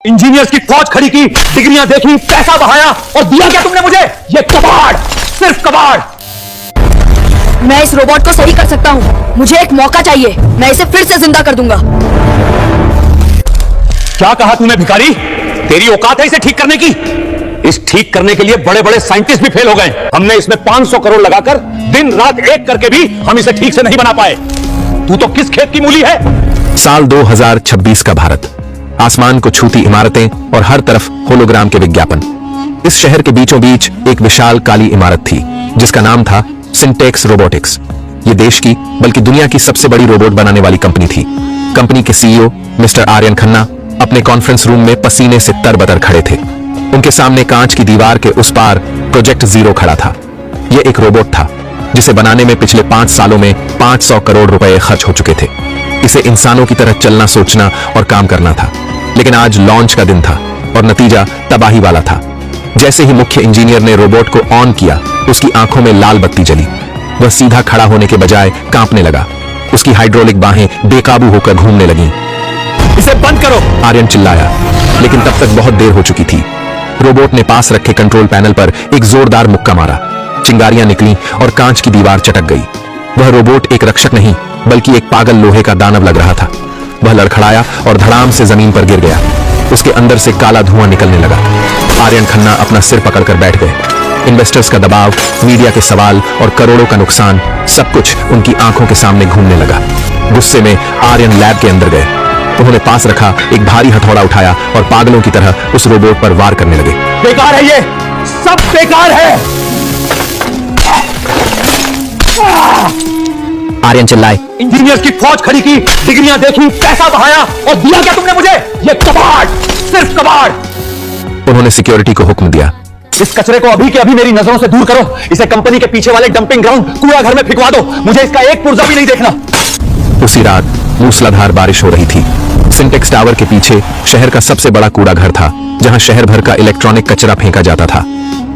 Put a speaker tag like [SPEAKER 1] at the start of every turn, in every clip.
[SPEAKER 1] Engineers की फौज खड़ी की, डिग्रियां देखी, पैसा बहाया और दिया क्या तुमने मुझे? ये कबाड़, सिर्फ कबाड़।
[SPEAKER 2] मैं इस रोबोट को सही कर सकता हूँ। मुझे एक मौका चाहिए, मैं इसे फिर से जिंदा कर दूंगा।
[SPEAKER 1] क्या कहा तूने भिखारी? तेरी औकात है इसे ठीक करने की? इस ठीक करने के लिए बड़े बड़े साइंटिस्ट भी फेल हो गए। हमने इसमें 500 करोड़ लगाकर दिन रात एक करके भी हम इसे ठीक से नहीं बना पाए। तू तो किस खेत की मूली है?
[SPEAKER 3] साल 2026 का भारत, आसमान को छूती इमारतें और हर तरफ होलोग्राम के विज्ञापन। इस शहर के बीचों बीच एक विशाल काली इमारत थी जिसका नाम था सिंटेक्स रोबोटिक्स। ये देश की बल्कि दुनिया की सबसे बड़ी रोबोट बनाने वाली कंपनी थी। कंपनी के सीईओ मिस्टर आर्यन खन्ना अपने कॉन्फ्रेंस रूम में पसीने से तरबतर खड़े थे। उनके सामने कांच की दीवार के उस पार प्रोजेक्ट जीरो खड़ा था। यह एक रोबोट था जिसे बनाने में पिछले 5 सालों में 500 करोड़ रुपए खर्च हो चुके थे। इसे इंसानों की तरह चलना, सोचना और काम करना था। लेकिन आज लॉन्च का दिन था और नतीजा तबाही वाला था। जैसे ही मुख्य इंजीनियर ने रोबोट को ऑन किया, उसकी आंखों में लाल बत्ती जली। वह सीधा खड़ा होने के बजाय कांपने लगा। उसकी हाइड्रोलिक बाहें बेकाबू होकर घूमने लगीं।
[SPEAKER 1] इसे बंद करो,
[SPEAKER 3] आर्यन चिल्लाया, लेकिन तब तक बहुत देर हो चुकी थी। रोबोट ने पास रखे कंट्रोल पैनल पर एक जोरदार मुक्का मारा। चिंगारियां निकलीं और कांच की दीवार चटक गई। वह रोबोट एक रक्षक नहीं बल्कि एक पागल लोहे का दानव लग रहा था। वह लड़खड़ाया और धड़ाम से जमीन पर गिर गया। उसके अंदर से काला धुआं निकलने लगा। आर्यन खन्ना अपना सिर पकड़कर बैठ गए। इन्वेस्टर्स का दबाव, मीडिया के सवाल और करोड़ों का नुकसान, सब कुछ उनकी आंखों के सामने घूमने लगा। गुस्से में आर्यन लैब के अंदर गए। उन्होंने पास रखा एक भारी हथौड़ा उठाया और पागलों की तरह उस रोबोट पर वार करने लगे।
[SPEAKER 1] बेकार है, ये सब बेकार है।
[SPEAKER 3] आर्यन चिल्लाए,
[SPEAKER 1] इंजीनियर्स की फौज खड़ी की, डिग्रियां देखी, पैसा बहाया और दिया क्या तुमने मुझे? ये कबाड़, सिर्फ कबाड़।
[SPEAKER 3] उन्होंने सिक्योरिटी को हुक्म दिया,
[SPEAKER 1] इस कचरे को अभी के अभी मेरी नजरों से दूर करो। इसे कंपनी के पीछे वाले डंपिंग ग्राउंड कूड़ा घर में फिकवा दो। मुझे इसका एक पुर्जा भी नहीं देखना।
[SPEAKER 3] उसी रात मूसलाधार बारिश हो रही थी। सिंटेक्स टावर के पीछे शहर का सबसे बड़ा कूड़ा घर था, जहां शहर भर का इलेक्ट्रॉनिक कचरा फेंका जाता था।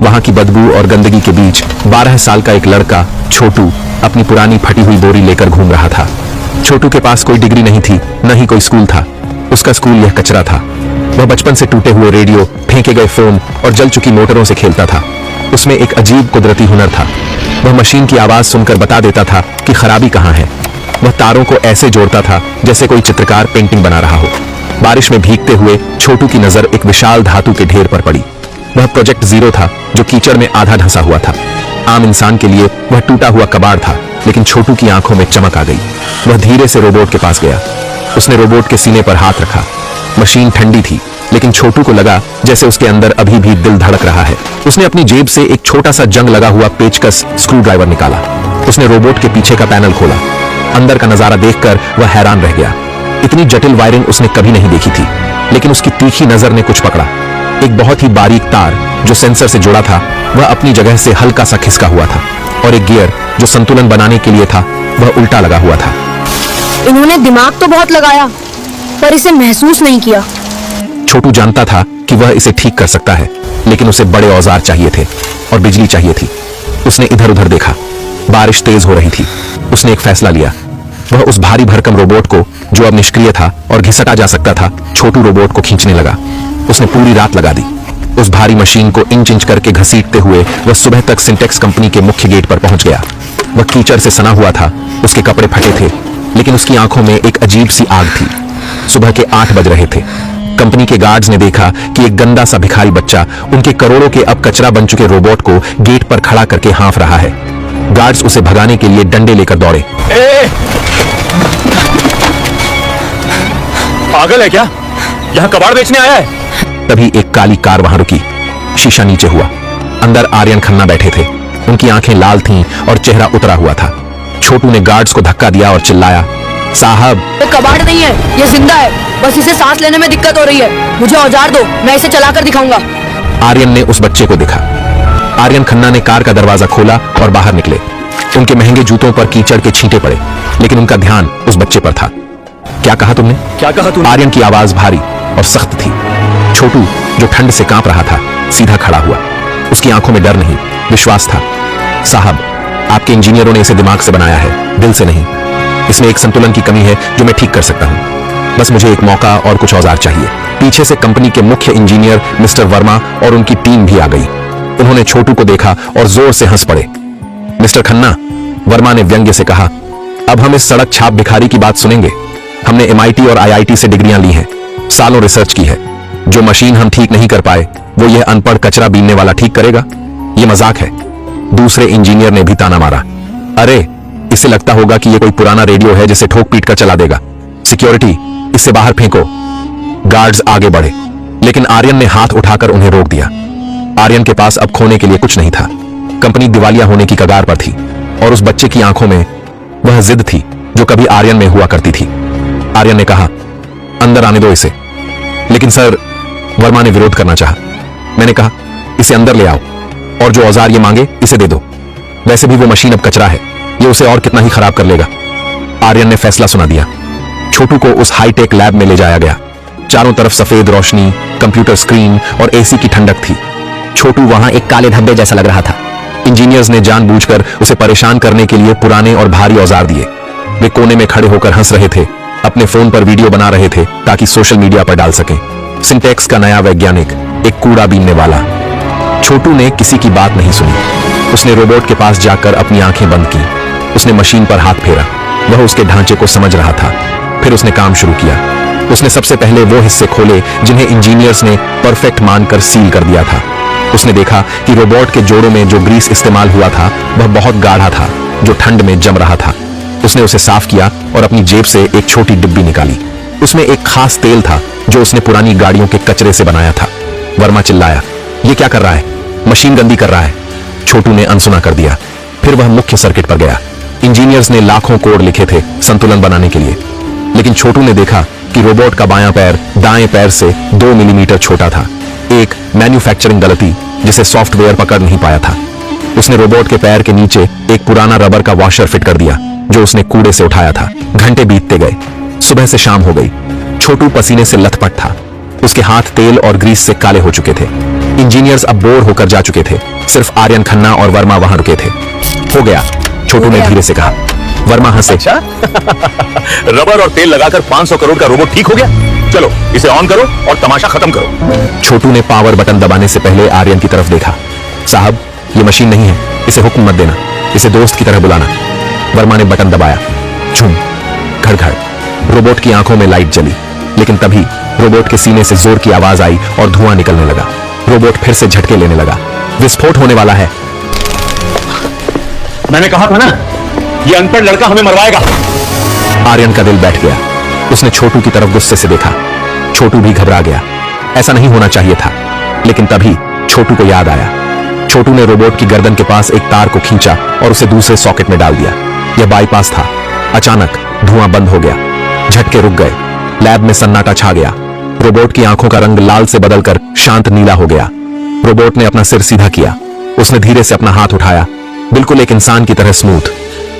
[SPEAKER 3] वहां की बदबू और गंदगी के बीच 12 साल का एक लड़का छोटू अपनी पुरानी फटी हुई बोरी लेकर घूम रहा था। छोटू के पास कोई डिग्री नहीं थी, न ही कोई स्कूल था। उसका स्कूल यह कचरा था। वह बचपन से टूटे हुए रेडियो, फेंके गए फोन और जल चुकी मोटरों से खेलता था। उसमें एक अजीब कुदरती हुनर था। वह मशीन की आवाज सुनकर बता देता था कि खराबी कहाँ है। वह तारों को ऐसे जोड़ता था जैसे कोई चित्रकार पेंटिंग बना रहा हो। बारिश में भीगते हुए छोटू की नजर एक विशाल धातु के ढेर पर पड़ी। वह प्रोजेक्ट जीरो था जो कीचड़ में आधा ढंसा हुआ था। आम इंसान के लिए वह टूटा हुआ कबाड़ था, लेकिन छोटू की आंखों में चमक आ गई। वह धीरे से रोबोट के पास गया। उसने रोबोट के सीने पर हाथ रखा। मशीन ठंडी थी, लेकिन छोटू को लगा जैसे उसके अंदर अभी भी दिल धड़क रहा है। उसने अपनी जेब से एक छोटा सा जंग लगा हुआ पेचकस स्क्रू ड्राइवर निकाला। उसने रोबोट के पीछे का पैनल खोला। अंदर का नजारा देखकर वह हैरान रह गया। इतनी जटिल वायरिंग उसने कभी नहीं देखी थी, लेकिन उसकी तीखी नजर ने कुछ पकड़ा। एक बहुत ही बारीक तार जो सेंसर से जुड़ा था, वह अपनी जगह से हल्का सा खिसका हुआ था, और एक गियर जो संतुलन बनाने के लिए था, वह उल्टा लगा हुआ था।
[SPEAKER 2] इन्होंने दिमाग तो बहुत लगाया, पर इसे महसूस नहीं किया।
[SPEAKER 3] छोटू जानता था कि वह इसे ठीक कर सकता है, लेकिन उसे बड़े औजार चाहिए थे और बिजली चाहिए थी। उसने इधर उधर देखा। बारिश तेज हो रही थी। उसने एक फैसला लिया। वह उस भारी भरकम रोबोट को, जो अब निष्क्रिय था और घिसटा जा सकता था, छोटू रोबोट को खींचने लगा। उसने पूरी रात लगा दी। उस भारी मशीन को इंच इंच करके घसीटते हुए वह सुबह तक सिंटेक्स कंपनी के मुख्य गेट पर पहुंच गया। वह कीचड़ से सना हुआ था। उसके कपड़े फटे थे, लेकिन उसकी आंखों में एक अजीब सी आग थी। सुबह के 8 बज रहे थे। कंपनी के गार्ड्स ने देखा कि एक गंदा सा भिखारी बच्चा उनके करोड़ों के अब कचरा बन चुके रोबोट को गेट पर खड़ा करके हाँफ रहा है। गार्ड्स उसे भगाने के लिए डंडे लेकर दौड़े।
[SPEAKER 1] पागल है क्या? यहाँ कबाड़ बेचने आया है?
[SPEAKER 3] तभी एक काली कार वहां रुकी। शीशा नीचे हुआ। अंदर आर्यन खन्ना बैठे थे। उनकी आंखें लाल थीं और चेहरा उतरा हुआ था। छोटू ने गार्ड्स को धक्का दिया और चिल्लाया, साहब,
[SPEAKER 2] ये कबाड़ नहीं है, ये जिंदा है। बस इसे सांस लेने में दिक्कत हो रही है। मुझे औजार दो, मैं इसे चलाकर दिखाऊंगा।
[SPEAKER 3] आर्यन ने उस बच्चे को देखा। आर्यन खन्ना ने कार का दरवाजा खोला और बाहर निकले। उनके महंगे जूतों पर कीचड़ के छींटे पड़े, लेकिन उनका ध्यान उस बच्चे पर था। क्या कहा तुमने?
[SPEAKER 1] क्या कहा तुमने?
[SPEAKER 3] आर्यन की आवाज भारी और सख्त थी। छोटू, जो ठंड से कांप रहा था, सीधा खड़ा हुआ। उसकी आंखों में डर नहीं, विश्वास था। साहब, आपके इंजीनियरों ने इसे दिमाग से बनाया है, दिल से नहीं। इसमें एक संतुलन की कमी है जो मैं ठीक कर सकता हूं। बस मुझे एक मौका और कुछ औजार चाहिए। पीछे से कंपनी के मुख्य इंजीनियर मिस्टर वर्मा और उनकी टीम भी आ गई। उन्होंने छोटू को देखा और जोर से हंस पड़े। मिस्टर खन्ना, वर्मा ने व्यंग्य से कहा, अब हम इस सड़क छाप भिखारी की बात सुनेंगे। हमने MIT और IIT से डिग्रियां ली हैं, सालों रिसर्च की है। जो मशीन हम ठीक नहीं कर पाए वो यह अनपढ़ कचरा बीनने वाला ठीक करेगा? ये मजाक है। दूसरे इंजीनियर ने भी ताना मारा, अरे इससे लगता होगा कि यह कोई पुराना रेडियो है जिसे ठोक पीट कर चला देगा। सिक्योरिटी, इससे बाहर फेंको। गार्ड्स आगे बढ़े, लेकिन आर्यन ने हाथ उठाकर उन्हें रोक दिया। आर्यन के पास अब खोने के लिए कुछ नहीं था। कंपनी दिवालिया होने की कगार पर थी और उस बच्चे की आंखों में वह जिद थी जो कभी आर्यन में हुआ करती थी। आर्यन ने कहा, अंदर आने दो इसे। लेकिन सर, वर्मा ने विरोध करना चाहा। मैंने कहा, इसे अंदर ले आओ और जो औजार ये मांगे इसे दे दो। वैसे भी वो मशीन अब कचरा है, ये उसे और कितना ही खराब कर लेगा। आर्यन ने फैसला सुना दिया। छोटू को उस हाईटेक लैब में ले जाया गया। चारों तरफ सफेद रोशनी, कंप्यूटर स्क्रीन और AC की ठंडक थी। छोटू वहां एक काले धब्बे जैसा लग रहा था। इंजीनियर्स ने जानबूझकर उसे परेशान करने के लिए पुराने और भारी औजार दिए। वे कोने में खड़े होकर हंस रहे थे, अपने फोन पर वीडियो बना रहे थे ताकि सोशल मीडिया पर डाल सकें। सिंटेक्स का नया वैज्ञानिक, एक कूड़ा बीनने वाला। छोटू ने किसी की बात नहीं सुनी। उसने रोबोट के पास जाकर अपनी आंखें बंद की। उसने मशीन पर हाथ फेरा। वह उसके ढांचे को समझ रहा था। फिर उसने काम शुरू किया। उसने सबसे पहले वो हिस्से खोले जिन्हें इंजीनियर्स ने परफेक्ट मानकर सील कर दिया था। उसने देखा कि रोबोट के जोड़ों में जो ग्रीस इस्तेमाल हुआ था वह बहुत गाढ़ा था, जो ठंड में जम रहा था। उसने उसे साफ किया और अपनी जेब से एक छोटी डिब्बी निकाली। उसमें एक खास तेल था जो उसने पुरानी गाड़ियों के कचरे से बनाया था। वर्मा चिल्लाया, ये क्या कर रहा है? मशीन गंदी कर रहा है। छोटू ने अनसुना कर दिया। फिर वह मुख्य सर्किट पर गया। इंजीनियर्स ने लाखों कोड लिखे थे संतुलन बनाने के लिए, लेकिन छोटू ने देखा कि रोबोट का बायां पैर दाएं पैर से 2 मिलीमीटर छोटा था। एक मैन्युफैक्चरिंग गलती जिसे सॉफ्टवेयर पकड़ नहीं पाया था। उसने रोबोट के पैर के नीचे एक पुराना रबर का वॉशर फिट कर दिया जो उसने कूड़े से उठाया था। घंटे बीतते गए। सुबह से शाम हो गई। छोटू पसीने से लथपथ था। उसके हाथ तेल और ग्रीस से काले हो चुके थे। इंजीनियर्स अब बोर होकर जा चुके थे। सिर्फ आर्यन खन्ना और वर्मा वहां रुके थे। हो गया, छोटू ने धीरे से कहा। वर्मा हंसे।
[SPEAKER 1] अच्छा? रबर और तेल लगाकर 500 करोड़ का रोबोट ठीक हो गया? चलो इसे ऑन करो और तमाशा खत्म करो।
[SPEAKER 3] छोटू ने पावर बटन दबाने से पहले आर्यन की तरफ देखा। साहब, ये मशीन नहीं है, इसे हुक्म मत देना, इसे दोस्त की तरह बुलाना। वर्मा ने बटन दबाया। झुम, घड़-घड़। रोबोट की आंखों में लाइट जली, लेकिन तभी रोबोट के सीने से जोर की आवाज आई और धुआं निकलने लगा। रोबोट फिर से झटके लेने लगा। विस्फोट होने वाला है।
[SPEAKER 1] मैंने कहा था ना, ये अनपढ़ लड़का हमें मरवाएगा।
[SPEAKER 3] आर्यन का दिल बैठ गया। उसने छोटू की तरफ गुस्से से देखा। छोटू भी घबरा गया। ऐसा नहीं होना चाहिए था, लेकिन तभी छोटू को याद आया। छोटू ने रोबोट की गर्दन के पास एक तार को खींचा और उसे दूसरे सॉकेट में डाल दिया। यह बाईपास था। अचानक धुआं बंद हो गया। झटके रुक गए। लैब में सन्नाटा छा गया। रोबोट की आंखों का रंग लाल से बदलकर शांत नीला हो गया। रोबोट ने अपना सिर सीधा किया। उसने धीरे से अपना हाथ उठाया, बिल्कुल एक इंसान की तरह स्मूथ।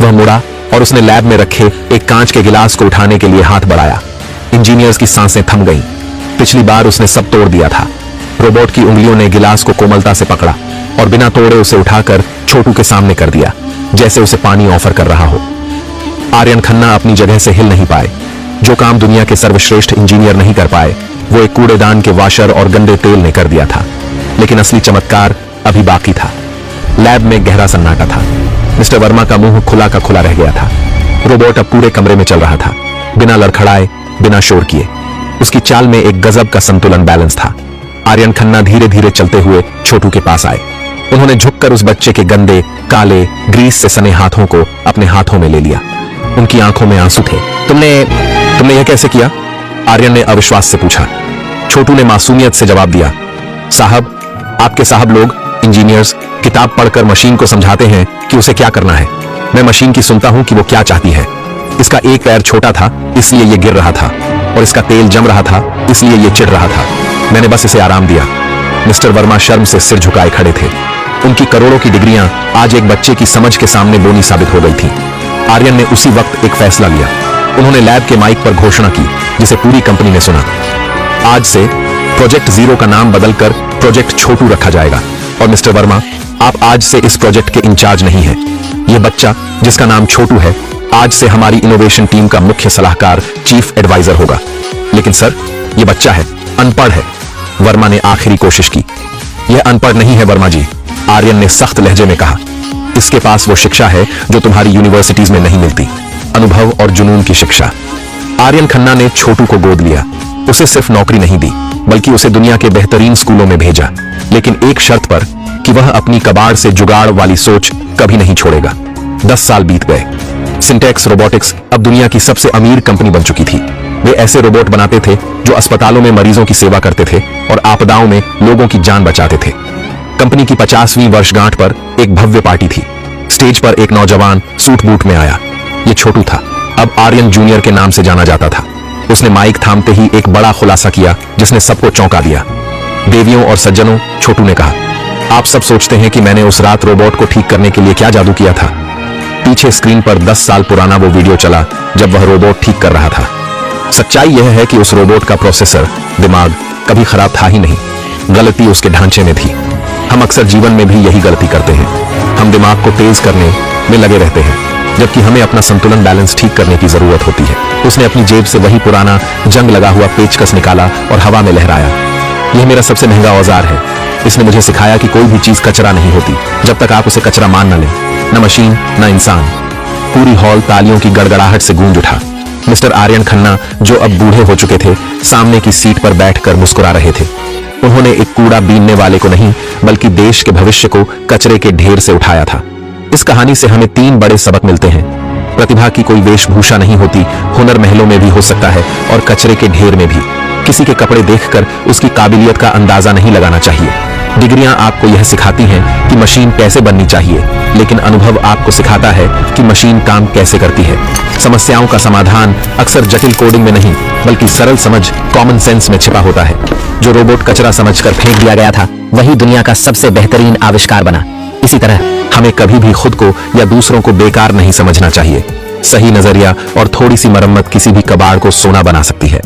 [SPEAKER 3] वह मुड़ा और उसने लैब में रखे एक कांच के गिलास को उठाने के लिए हाथ बढ़ाया। इंजीनियर्स की सांसें थम गईं। पिछली बार उसने सब तोड़ दिया था। रोबोट की उंगलियों ने गिलास को कोमलता से पकड़ा और बिना तोड़े उसे उठाकर छोटू के सामने कर दिया, जैसे उसे पानी ऑफर कर रहा हो। आर्यन खन्ना अपनी जगह से हिल नहीं पाए। जो काम दुनिया के सर्वश्रेष्ठ इंजीनियर नहीं कर पाए, वो एक कूड़ेदान के वाशर और गंदे तेल ने कर दिया था। लेकिन असली चमत्कार अभी बाकी था। लैब में गहरा सन्नाटा था। मिस्टर वर्मा का मुंह खुला का खुला रह गया था। रोबोट अब पूरे कमरे में चल रहा था, बिना लड़खड़ाए, बिना शोर किए। उसकी चाल में एक गजब का संतुलन बैलेंस था। आर्यन खन्ना धीरे धीरे चलते हुए छोटू के पास आए। उन्होंने झुककर उस बच्चे के गंदे, काले, ग्रीस से सने हाथों को अपने हाथों में ले लिया। उनकी आंखों में आंसू थे। तुमने यह कैसे किया? आर्यन ने अविश्वास से पूछा। छोटू ने मासूमियत से जवाब दिया, साहब, आपके साहब लोग इंजीनियर्स किताब पढ़कर मशीन को समझाते हैं कि उसे क्या करना है। मैं मशीन की सुनता हूं कि वो क्या चाहती है। इसका एक पैर छोटा था इसलिए ये गिर रहा था, और इसका तेल जम रहा था इसलिए ये चिढ़ रहा था। मैंने बस इसे आराम दिया। मिस्टर वर्मा शर्म से सिर झुकाए खड़े थे। उनकी करोड़ों की डिग्रियां आज एक बच्चे की समझ के सामने बोनी साबित हो गई थी। आर्यन ने उसी वक्त एक फैसला लिया। उन्होंने लैब के माइक पर घोषणा की, जिसे पूरी कंपनी ने सुना। आज से प्रोजेक्ट जीरो का नाम बदलकर प्रोजेक्ट छोटू रखा जाएगा। और मिस्टर वर्मा, आप आज से इस प्रोजेक्ट के इंचार्ज नहीं हैं। यह बच्चा जिसका नाम छोटू है, आज से हमारी इनोवेशन टीम का मुख्य सलाहकार चीफ एडवाइजर होगा। लेकिन सर, ये बच्चा है, अनपढ़ है। वर्मा ने आखिरी कोशिश की। यह अनपढ़ नहीं है वर्मा जी, आर्यन ने सख्त लहजे में कहा। इसके पास वो शिक्षा है जो तुम्हारी यूनिवर्सिटीज में नहीं मिलती, अनुभव और जुनून की शिक्षा। आर्यन खन्ना ने छोटू को गोद लिया। उसे सिर्फ नौकरी नहीं दी, बल्कि उसे दुनिया के बेहतरीन स्कूलों में भेजा, लेकिन एक शर्त पर कि वह अपनी कबाड़ से जुगाड़ वाली सोच कभी नहीं छोड़ेगा। 10 साल बीत गए। सिंटेक्स रोबोटिक्स अब दुनिया की सबसे अमीर कंपनी बन चुकी थी। वे ऐसे रोबोट बनाते थे जो अस्पतालों में मरीजों की सेवा करते थे और आपदाओं में लोगों की जान बचाते थे। कंपनी की 50वीं वर्षगांठ पर एक भव्य पार्टी थी। स्टेज पर एक नौजवान सूट बूट में आया। ये छोटू था, अब आर्यन जूनियर के नाम से जाना जाता था। उसने माइक थामते ही एक बड़ा खुलासा किया जिसने सबको चौंका दिया। देवियों और सज्जनों, छोटू ने कहा, आप सब सोचते हैं कि मैंने उस रात रोबोट को ठीक करने के लिए क्या जादू किया था। पीछे स्क्रीन पर 10 साल पुराना वो वीडियो चला जब वह रोबोट ठीक कर रहा था। सच्चाई यह है कि उस रोबोट का प्रोसेसर, दिमाग कभी खराब था ही नहीं। गलती उसके ढांचे में थी। हम अक्सर जीवन में भी यही गलती करते हैं। हम दिमाग को तेज करने में लगे रहते हैं, जबकि हमें अपना संतुलन बैलेंस ठीक करने की जरूरत होती है। उसने अपनी जेब से वही पुराना जंग लगा हुआ पेचकस निकाला और हवा में लहराया। यह मेरा सबसे महंगा औजार है। इसने मुझे सिखाया कि कोई भी चीज कचरा नहीं होती जब तक आप उसे कचरा मान न लें। न मशीन, न इंसान। पूरी हॉल तालियों की गड़गड़ाहट से गूंज उठा। मिस्टर आर्यन खन्ना, जो अब बूढ़े हो चुके थे, सामने की सीट पर बैठकर मुस्कुरा रहे थे। उन्होंने एक कूड़ा बीनने वाले को नहीं, बल्कि देश के भविष्य को कचरे के ढेर से उठाया था। इस कहानी से हमें 3 बड़े सबक मिलते हैं। प्रतिभा की कोई वेशभूषा नहीं होती, हुनर महलों में भी हो सकता है और कचरे के ढेर में भी। किसी के कपड़े देखकर उसकी काबिलियत का अंदाजा नहीं लगाना चाहिए। डिग्रियां आपको यह सिखाती हैं कि मशीन कैसे बननी चाहिए, लेकिन अनुभव आपको सिखाता है कि मशीन काम कैसे करती है। समस्याओं का समाधान अक्सर जटिल कोडिंग में नहीं, बल्कि सरल समझ, कॉमन सेंस में छिपा होता है। जो रोबोट कचरा समझकर फेंक दिया गया था, वही दुनिया का सबसे बेहतरीन आविष्कार बना। इसी तरह हमें कभी भी खुद को या दूसरों को बेकार नहीं समझना चाहिए। सही नजरिया और थोड़ी सी मरम्मत किसी भी कबाड़ को सोना बना सकती है।